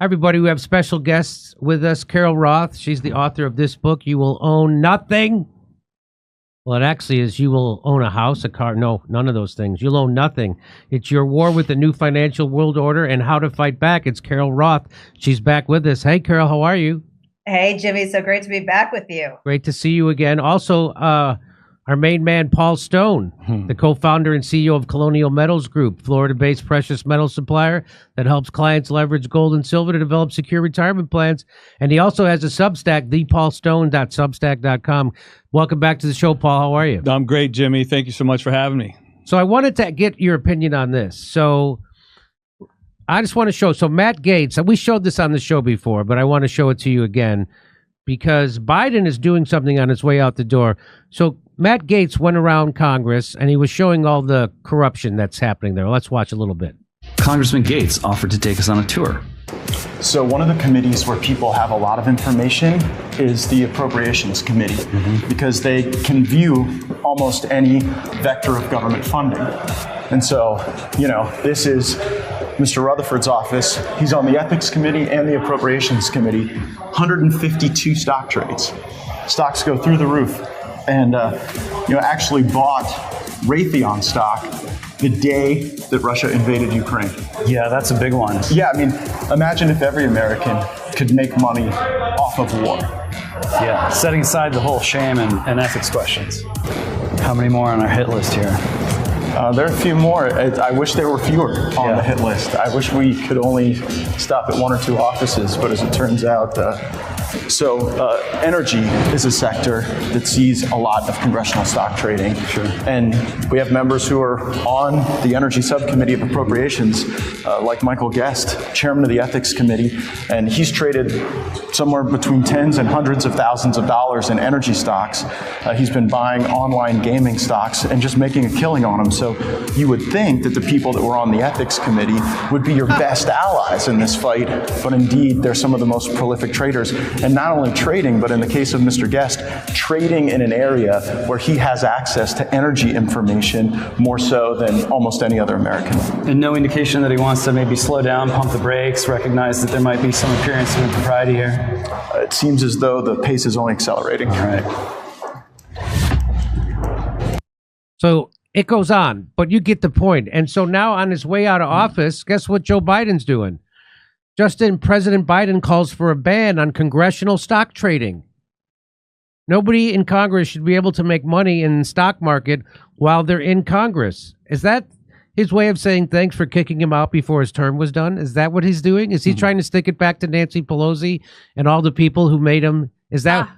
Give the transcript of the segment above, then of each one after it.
Everybody, we have special guests with us. Carol Roth, she's the author of this book, You Will Own Nothing. Well, it actually is You Will Own a House, a car. No, none of those things. You'll own nothing. It's your war with the new financial world order and how to fight back. It's Carol Roth. She's back with us. Hey, Carol, how are you? Hey, Jimmy. So great to be back with you. Great to see you again. Also, our main man, Paul Stone, the co-founder and CEO of Colonial Metals Group, Florida-based precious metal supplier that helps clients leverage gold and silver to develop secure retirement plans. And he also has a Substack, thepaulstone.substack.com. Welcome back to the show, Paul. How are you? I'm great, Jimmy. Thank you so much for having me. So I wanted to get your opinion on this. So I just want to show. So Matt Gaetz, and we showed this on the show before, but I want to show it to you again because Biden is doing something on his way out the door. So Matt Gaetz went around Congress and he was showing all the corruption that's happening there. Let's watch a little bit. Congressman Gaetz offered to take us on a tour. So one of the committees where people have a lot of information is the Appropriations Committee, because they can view almost any vector of government funding. And so, this is Mr. Rutherford's office. He's on the Ethics Committee and the Appropriations Committee. 152 stock trades. Stocks go through the roof. And, actually bought Raytheon stock the day that Russia invaded Ukraine. Yeah, that's a big one. Yeah, imagine if every American could make money off of war. Yeah, setting aside the whole shame and ethics questions. How many more on our hit list here? There are a few more. I wish there were fewer on the hit list. I wish we could only stop at one or two offices, but as it turns out, energy is a sector that sees a lot of congressional stock trading. Sure. And we have members who are on the Energy Subcommittee of Appropriations, like Michael Guest, chairman of the Ethics Committee, and he's traded somewhere between tens and hundreds of thousands of dollars in energy stocks. He's been buying online gaming stocks and just making a killing on them. So you would think that the people that were on the Ethics Committee would be your best allies in this fight, but indeed they're some of the most prolific traders. And not only trading, but in the case of Mr. Guest, trading in an area where he has access to energy information more so than almost any other American. And no indication that he wants to maybe slow down, pump the brakes, recognize that there might be some appearance of impropriety here? It seems as though the pace is only accelerating. All right. So it goes on, but you get the point. And so now on his way out of office, guess what Joe Biden's doing? President Biden calls for a ban on congressional stock trading. Nobody in Congress should be able to make money in the stock market while they're in Congress. Is that his way of saying thanks for kicking him out before his term was done? Is that what he's doing? Is he trying to stick it back to Nancy Pelosi and all the people who made him? Is that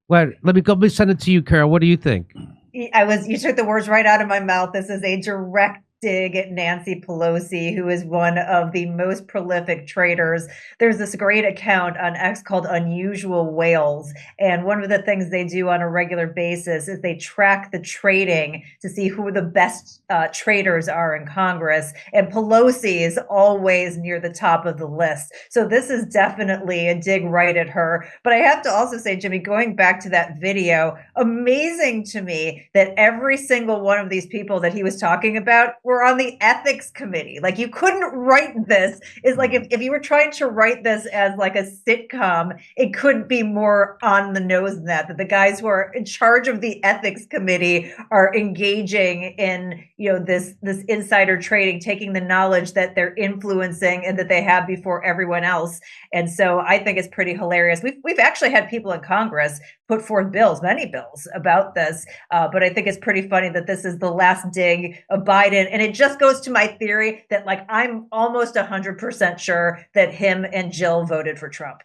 what? Let me send it to you, Carol. What do you think? You took the words right out of my mouth. This is a direct dig at Nancy Pelosi, who is one of the most prolific traders. There's this great account on X called Unusual Whales. And one of the things they do on a regular basis is they track the trading to see who the best traders are in Congress. And Pelosi is always near the top of the list. So this is definitely a dig right at her. But I have to also say, Jimmy, going back to that video, amazing to me that every single one of these people that he was talking about were on the ethics committee. Like, you couldn't write this. It's like if you were trying to write this as like a sitcom, it couldn't be more on the nose than that the guys who are in charge of the ethics committee are engaging in, this insider trading, taking the knowledge that they're influencing and that they have before everyone else. And so I think it's pretty hilarious. We've actually had people in Congress put forth many bills about this. But I think it's pretty funny that this is the last dig of Biden. And it just goes to my theory that, I'm almost 100% sure that him and Jill voted for Trump.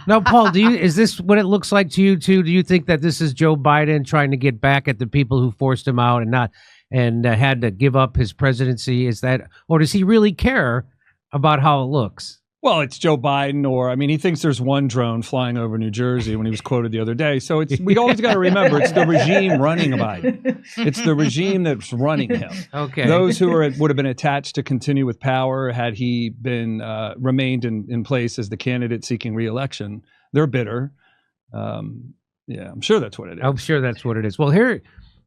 Now, Paul, is this what it looks like to you too? Do you think that this is Joe Biden trying to get back at the people who forced him out and had to give up his presidency? Or does he really care about how it looks? Well, it's Joe Biden, he thinks there's one drone flying over New Jersey when he was quoted the other day. So we always got to remember it's the regime running Biden. It's the regime that's running him. Okay. Those who would have been attached to continue with power had he been remained in place as the candidate seeking re-election, they're bitter. I'm sure that's what it is. I'm sure that's what it is. Well, here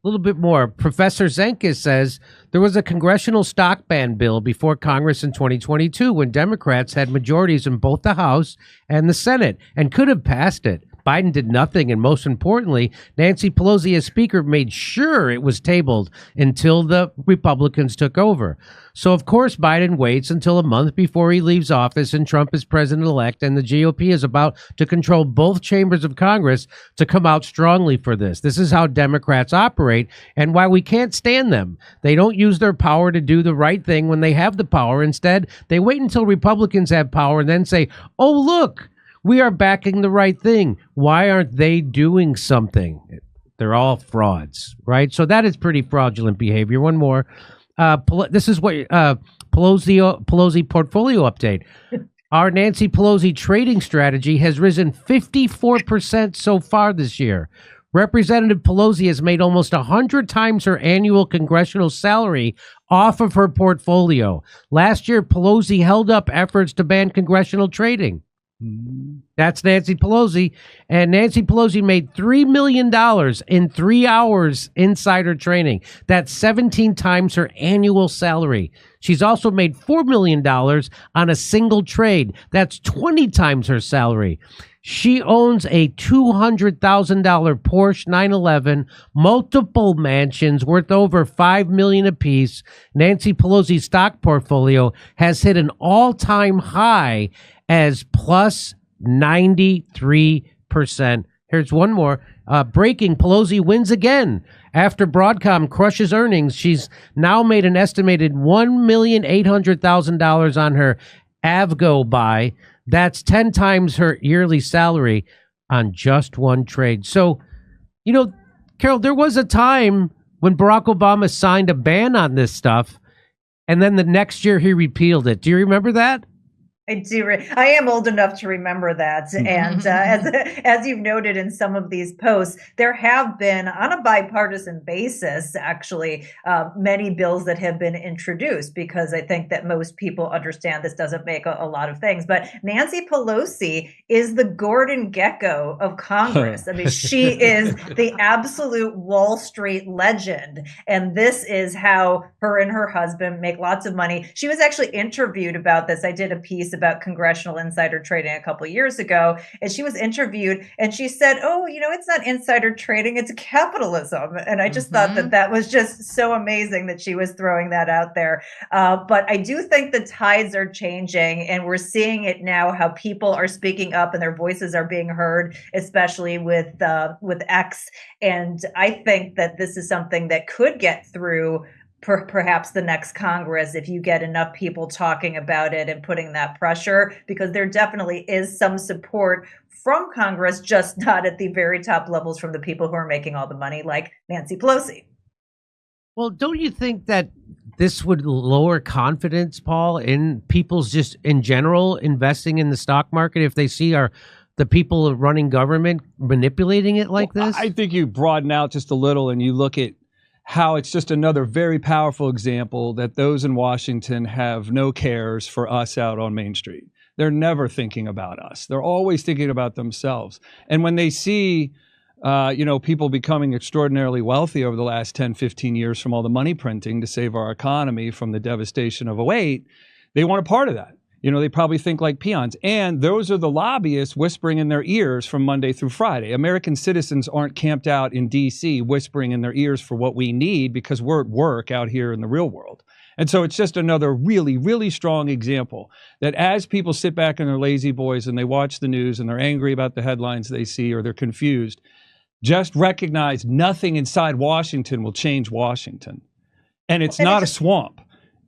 little bit more. Professor Zenkis says there was a congressional stock ban bill before Congress in 2022 when Democrats had majorities in both the House and the Senate and could have passed it. Biden did nothing, and most importantly, Nancy Pelosi as Speaker made sure it was tabled until the Republicans took over. So, of course, Biden waits until a month before he leaves office and Trump is president-elect, and the GOP is about to control both chambers of Congress to come out strongly for this. This is how Democrats operate, and why we can't stand them. They don't use their power to do the right thing when they have the power. Instead, they wait until Republicans have power and then say, oh, look, we are backing the right thing. Why aren't they doing something? They're all frauds, right? So that is pretty fraudulent behavior. One more. This is what Pelosi portfolio update. Our Nancy Pelosi trading strategy has risen 54% so far this year. Representative Pelosi has made almost 100 times her annual congressional salary off of her portfolio. Last year, Pelosi held up efforts to ban congressional trading. That's Nancy Pelosi. And Nancy Pelosi made $3 million in 3 hours insider trading. That's 17 times her annual salary. She's also made $4 million on a single trade. That's 20 times her salary. She owns a $200,000 Porsche 911, multiple mansions worth over $5 million apiece. Nancy Pelosi's stock portfolio has hit an all-time high as plus 93%. Here's one more. Breaking, Pelosi wins again. After Broadcom crushes earnings, she's now made an estimated $1,800,000 on her Avgo buy. That's 10 times her yearly salary on just one trade. So, Carol, there was a time when Barack Obama signed a ban on this stuff, and then the next year he repealed it. Do you remember that? I do. I am old enough to remember that. And as you've noted in some of these posts, there have been, on a bipartisan basis, actually, many bills that have been introduced, because I think that most people understand this doesn't make a lot of things. But Nancy Pelosi is the Gordon Gekko of Congress. I mean, she is the absolute Wall Street legend. And this is how her and her husband make lots of money. She was actually interviewed about this. I did a piece about congressional insider trading a couple of years ago, and she was interviewed and she said, oh, it's not insider trading, it's capitalism. And I just thought that was just so amazing that she was throwing that out there. But I do think the tides are changing, and we're seeing it now, how people are speaking up and their voices are being heard, especially with X. And I think that this is something that could get through perhaps the next Congress, if you get enough people talking about it and putting that pressure, because there definitely is some support from Congress, just not at the very top levels from the people who are making all the money, like Nancy Pelosi. Well, don't you think that this would lower confidence, Paul, in people's just in general investing in the stock market if they see the people running government manipulating it like this? I think you broaden out just a little and you look at how it's just another very powerful example that those in Washington have no cares for us out on Main Street. They're never thinking about us. They're always thinking about themselves. And when they see, people becoming extraordinarily wealthy over the last 10, 15 years from all the money printing to save our economy from the devastation of 2008, they want a part of that. They probably think like peons. And those are the lobbyists whispering in their ears from Monday through Friday. American citizens aren't camped out in D.C. whispering in their ears for what we need, because we're at work out here in the real world. And so it's just another really, really strong example that as people sit back in their lazy boys and they watch the news and they're angry about the headlines they see or they're confused, just recognize nothing inside Washington will change Washington. And it's not a swamp.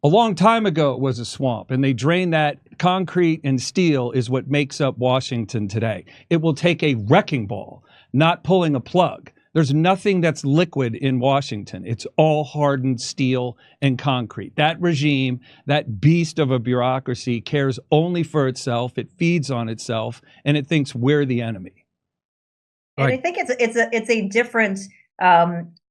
A long time ago, it was a swamp, and they drained that. Concrete and steel is what makes up Washington today. It will take a wrecking ball, not pulling a plug. There's nothing that's liquid in Washington. It's all hardened steel and concrete. That regime, that beast of a bureaucracy, cares only for itself. It feeds on itself, and it thinks we're the enemy. And I think it's a different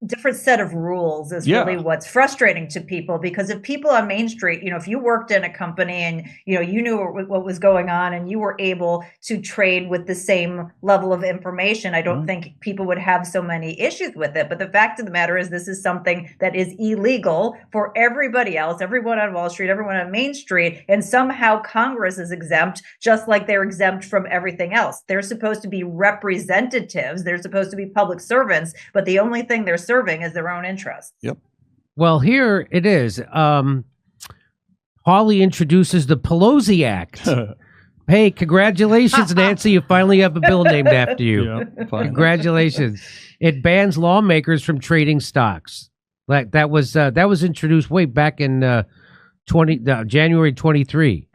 different set of rules is Yeah. really what's frustrating to people, because if people on Main Street, if you worked in a company and you knew what was going on and you were able to trade with the same level of information, I don't think people would have so many issues with it. But the fact of the matter is, this is something that is illegal for everybody else, everyone on Wall Street, everyone on Main Street, and somehow Congress is exempt, just like they're exempt from everything else. They're supposed to be representatives, they're supposed to be public servants, but the only thing they're serving is their own interests. Yep. Well, here it is. Hawley introduces the Pelosi Act. Hey, congratulations, Nancy. You finally have a bill named after you. Yeah, finally. Congratulations. It bans lawmakers from trading stocks. Like that was introduced way back in January 23.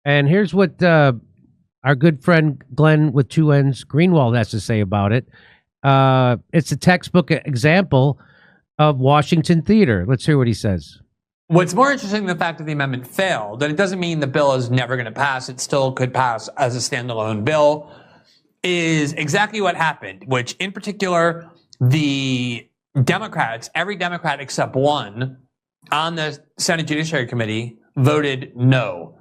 And here's what our good friend Glenn with two N's Greenwald has to say about it. It's a textbook example of Washington theater. Let's hear what he says. What's more interesting than the fact that the amendment failed, and it doesn't mean the bill is never going to pass, it still could pass as a standalone bill, is exactly what happened, which in particular, the Democrats, every Democrat except one on the Senate Judiciary Committee voted no.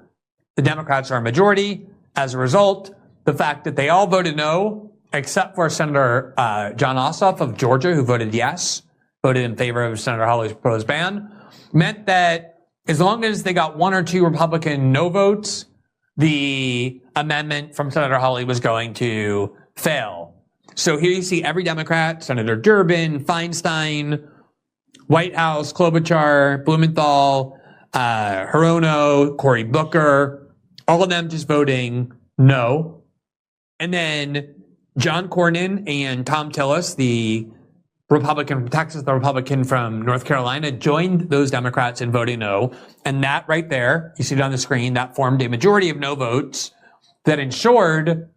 The Democrats are a majority. As a result, the fact that they all voted no, except for Senator John Ossoff of Georgia, who voted yes, voted in favor of Senator Hawley's proposed ban, meant that as long as they got one or two Republican no votes, the amendment from Senator Hawley was going to fail. So here you see every Democrat, Senator Durbin, Feinstein, White House, Klobuchar, Blumenthal, Hirono, Cory Booker, all of them just voting no. And then John Cornyn and Tom Tillis, the Republican from Texas, the Republican from North Carolina, joined those Democrats in voting no. And that right there, you see it on the screen, that formed a majority of no votes that ensured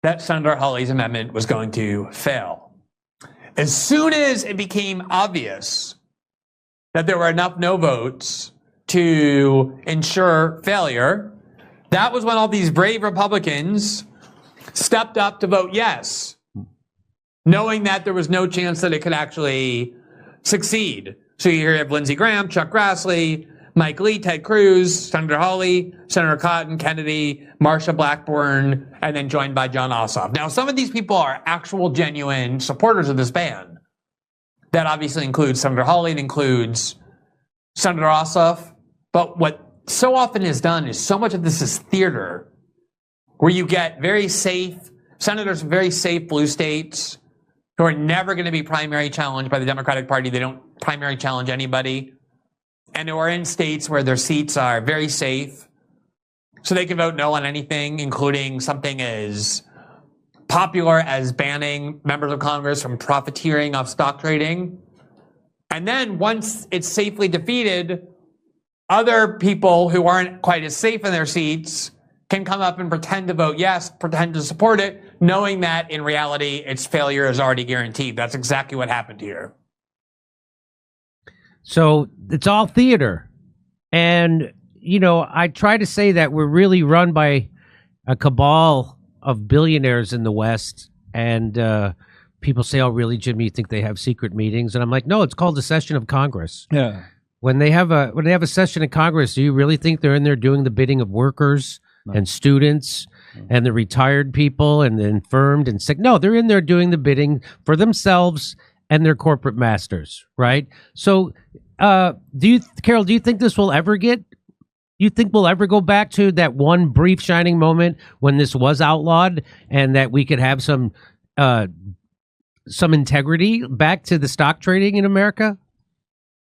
that Senator Hawley's amendment was going to fail. As soon as it became obvious that there were enough no votes to ensure failure, that was when all these brave Republicans stepped up to vote yes, knowing that there was no chance that it could actually succeed. So you here have Lindsey Graham, Chuck Grassley, Mike Lee, Ted Cruz, Senator Hawley, Senator Cotton, Kennedy, Marsha Blackburn, and then joined by John Ossoff. Now, some of these people are actual, genuine supporters of this ban. That obviously includes Senator Hawley, it includes Senator Ossoff. But what so often is done is so much of this is theater, where you get very safe senators from very safe blue states who are never going to be primary challenged by the Democratic Party. They don't primary challenge anybody. And who are in states where their seats are very safe. So they can vote no on anything, including something as popular as banning members of Congress from profiteering off stock trading. And then once it's safely defeated, other people who aren't quite as safe in their seats can come up and pretend to vote yes, pretend to support it, knowing that in reality its failure is already guaranteed. That's exactly what happened here. So it's all theater. And, I try to say that we're really run by a cabal of billionaires in the West. And people say, oh, really, Jim, you think they have secret meetings? And I'm like, no, it's called a session of Congress. Yeah. When they have a session of Congress, do you really think they're in there doing the bidding of workers and students and the retired people and the infirmed and sick? No, they're in there doing the bidding for themselves and their corporate masters, right? So, Carol, do you think this will ever you think we'll ever go back to that one brief shining moment when this was outlawed and that we could have some integrity back to the stock trading in America?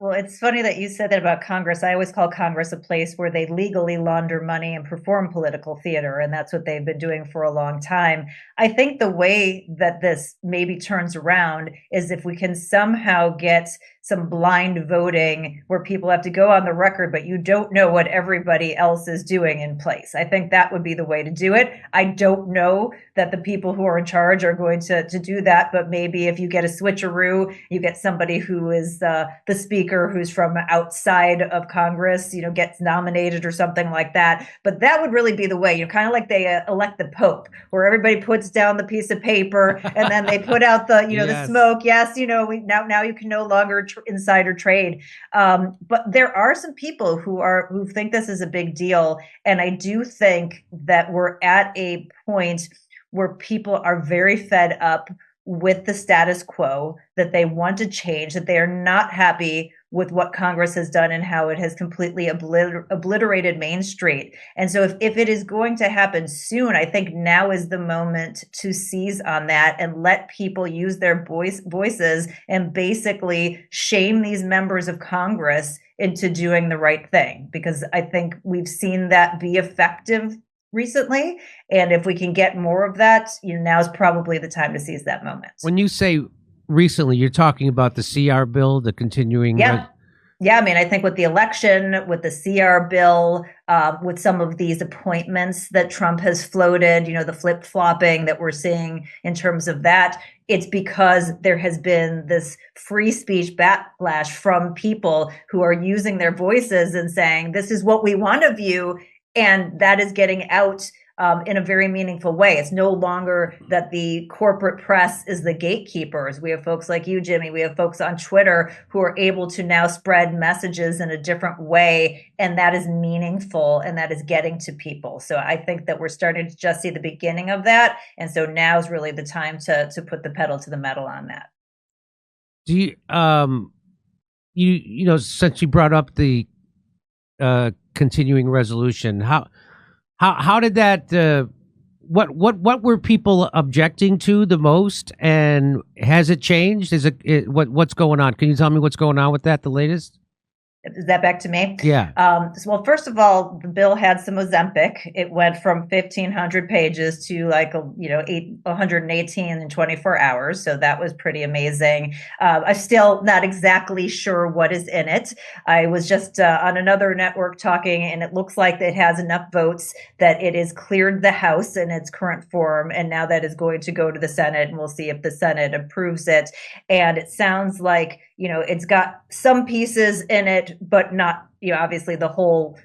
Well, it's funny that you said that about Congress. I always call Congress a place where they legally launder money and perform political theater, and that's what they've been doing for a long time. I think the way that this maybe turns around is if we can somehow get some blind voting where people have to go on the record, but you don't know what everybody else is doing in place. I think that would be the way to do it. I don't know that the people who are in charge are going to do that, but maybe if you get a switcheroo, you get somebody who is the speaker who's from outside of Congress, gets nominated or something like that. But that would really be the way, kind of like they elect the Pope, where everybody puts down the piece of paper and then they put out the, the Yes. smoke. Yes, now you can no longer insider trade. But there are some people who think this is a big deal. And I do think that we're at a point where people are very fed up with the status quo, that they want to change, that they are not happy with what Congress has done and how it has completely obliterated Main Street. And so if it is going to happen soon, I think now is the moment to seize on that and let people use their voices and basically shame these members of Congress into doing the right thing, because I think we've seen that be effective recently. And if we can get more of that, now is probably the time to seize that moment. When you say recently, you're talking about the CR bill, the continuing. Yeah. Yeah, I mean, I think with the election, with the CR bill, with some of these appointments that Trump has floated, the flip-flopping that we're seeing in terms of that, it's because there has been this free speech backlash from people who are using their voices and saying, this is what we want of you. And that is getting out in a very meaningful way. It's no longer that the corporate press is the gatekeepers. We have folks like you, Jimmy. We have folks on Twitter who are able to now spread messages in a different way. And that is meaningful and that is getting to people. So I think that we're starting to just see the beginning of that. And so now is really the time to put the pedal to the metal on that. Do you, since you brought up the continuing resolution, how did that what were people objecting to the most, and has it changed? Is it what's going on? Can you tell me what's going on with that, the latest? Is that back to me? Yeah. Well, first of all, the bill had some Ozempic. It went from 1,500 pages to 118 in 24 hours. So that was pretty amazing. I'm still not exactly sure what is in it. I was just on another network talking, and it looks like it has enough votes that it has cleared the House in its current form. And now that is going to go to the Senate, and we'll see if the Senate approves it. And it sounds like, it's got some pieces in it, but not, obviously the whole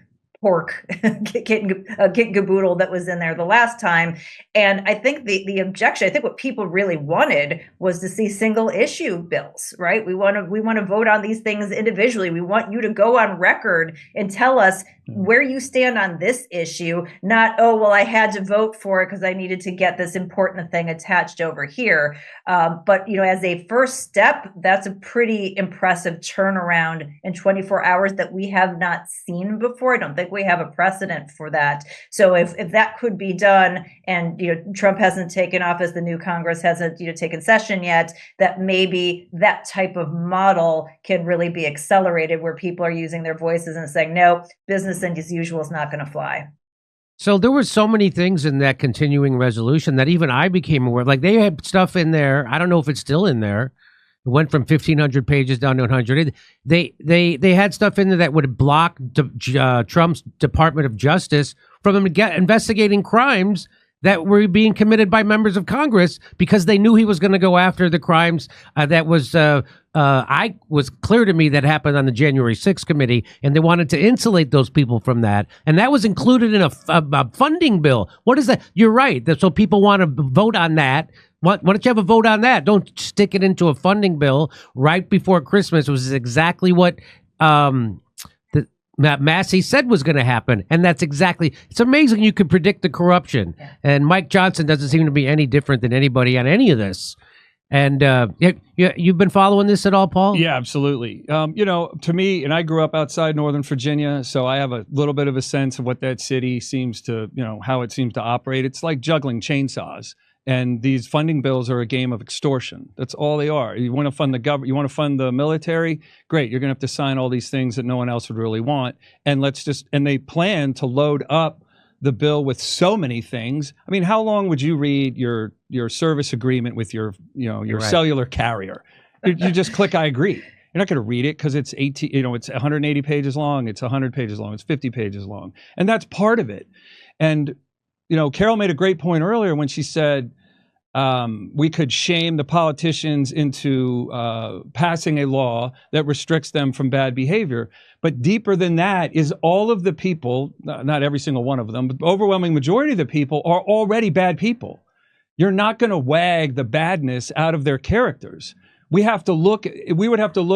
pork kit and caboodle that was in there the last time. And I think the objection, I think what people really wanted was to see single issue bills, right? We want to vote on these things individually. We want you to go on record and tell us where you stand on this issue, not, oh, well, I had to vote for it because I needed to get this important thing attached over here. But, as a first step, that's a pretty impressive turnaround in 24 hours that we have not seen before. I don't think we have a precedent for that. So if that could be done, and Trump hasn't taken office, the new Congress hasn't taken session yet, that maybe that type of model can really be accelerated, where people are using their voices and saying, no, business as usual is not going to fly. So there were so many things in that continuing resolution that even I became aware of. Like, they had stuff in there. I don't know if it's still in there. It went from 1,500 pages down to 100. They had stuff in there that would block Trump's Department of Justice from investigating crimes that were being committed by members of Congress, because they knew he was going to go after the crimes that was clear to me that happened on the January 6th committee, and they wanted to insulate those people from that. And that was included in a funding bill. What is that? You're right. So people want to vote on that. Why don't you have a vote on that? Don't stick it into a funding bill right before Christmas. It was exactly what Massey said was going to happen. And that's exactly, it's amazing you could predict the corruption. Yeah. And Mike Johnson doesn't seem to be any different than anybody on any of this. And you've been following this at all, Paul? Yeah, absolutely. To me, and I grew up outside Northern Virginia, so I have a little bit of a sense of what that city seems to, how it seems to operate. It's like juggling chainsaws. And these funding bills are a game of extortion. That's all they are. You want to fund the government, you want to fund the military? Great. You're going to have to sign all these things that no one else would really want. And they plan to load up the bill with so many things. I mean, how long would you read your service agreement with your Right. cellular carrier? You just click, I agree. You're not going to read it because it's 18, it's 180 pages long, it's 100 pages long, it's 50 pages long. And that's part of it. And, Carol made a great point earlier when she said we could shame the politicians into passing a law that restricts them from bad behavior. But deeper than that is all of the people, not every single one of them, but the overwhelming majority of the people are already bad people. You're not going to wag the badness out of their characters. We would have to look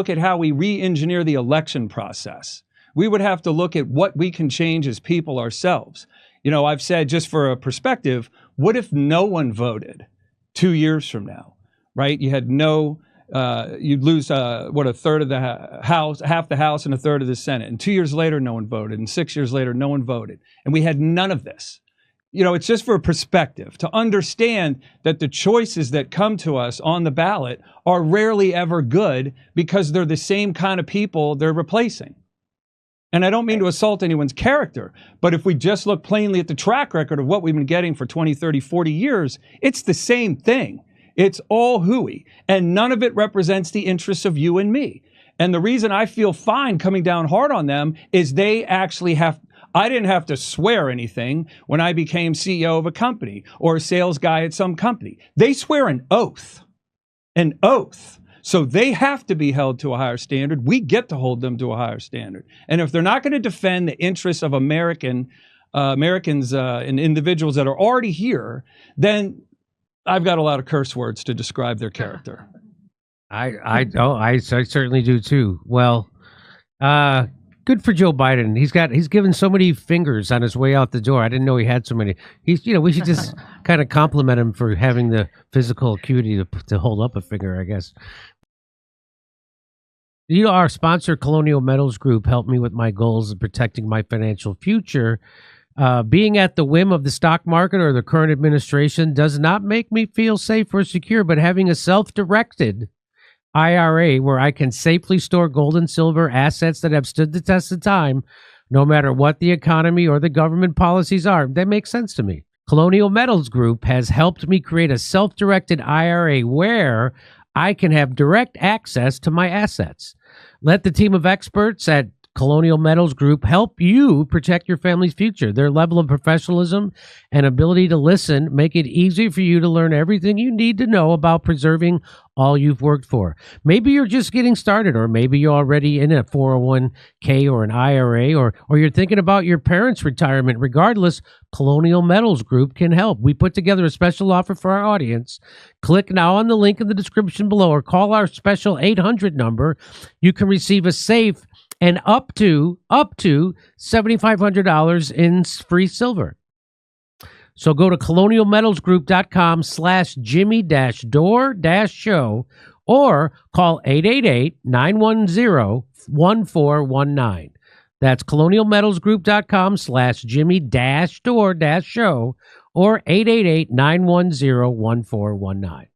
at how we re-engineer the election process. We would have to look at what we can change as people ourselves. I've said, just for a perspective, what if no one voted 2 years from now, right? You had you'd lose a third of the House, half the House and a third of the Senate. And 2 years later, no one voted. And 6 years later, no one voted. And we had none of this. It's just for a perspective to understand that the choices that come to us on the ballot are rarely ever good because they're the same kind of people they're replacing. And I don't mean to assault anyone's character, but if we just look plainly at the track record of what we've been getting for 20, 30, 40 years, it's the same thing. It's all hooey, and none of it represents the interests of you and me. And the reason I feel fine coming down hard on them is they actually I didn't have to swear anything when I became CEO of a company or a sales guy at some company. They swear an oath. So they have to be held to a higher standard. We get to hold them to a higher standard. And if they're not going to defend the interests of Americans and individuals that are already here, then I've got a lot of curse words to describe their character. I certainly do too. Well, good for Joe Biden. He's given so many fingers on his way out the door. I didn't know he had so many. We should just kind of compliment him for having the physical acuity to hold up a finger, I guess. Our sponsor, Colonial Metals Group, helped me with my goals of protecting my financial future. Being at the whim of the stock market or the current administration does not make me feel safe or secure, but having a self-directed IRA where I can safely store gold and silver assets that have stood the test of time, no matter what the economy or the government policies are, that makes sense to me. Colonial Metals Group has helped me create a self-directed IRA where I can have direct access to my assets. Let the team of experts at Colonial Metals Group help you protect your family's future. Their level of professionalism and ability to listen make it easy for you to learn everything you need to know about preserving all you've worked for. Maybe you're just getting started, or maybe you're already in a 401k or an IRA, or you're thinking about your parents' retirement. Regardless, Colonial Metals Group can help. We put together a special offer for our audience. Click now on the link in the description below or call our special 800 number. You can receive a safe and up to $7,500 in free silver. So go to colonialmetalsgroup.com/Jimmy-Dore-show or call 888-910-1419. That's colonialmetalsgroup.com/Jimmy-Dore-show or 888-910-1419.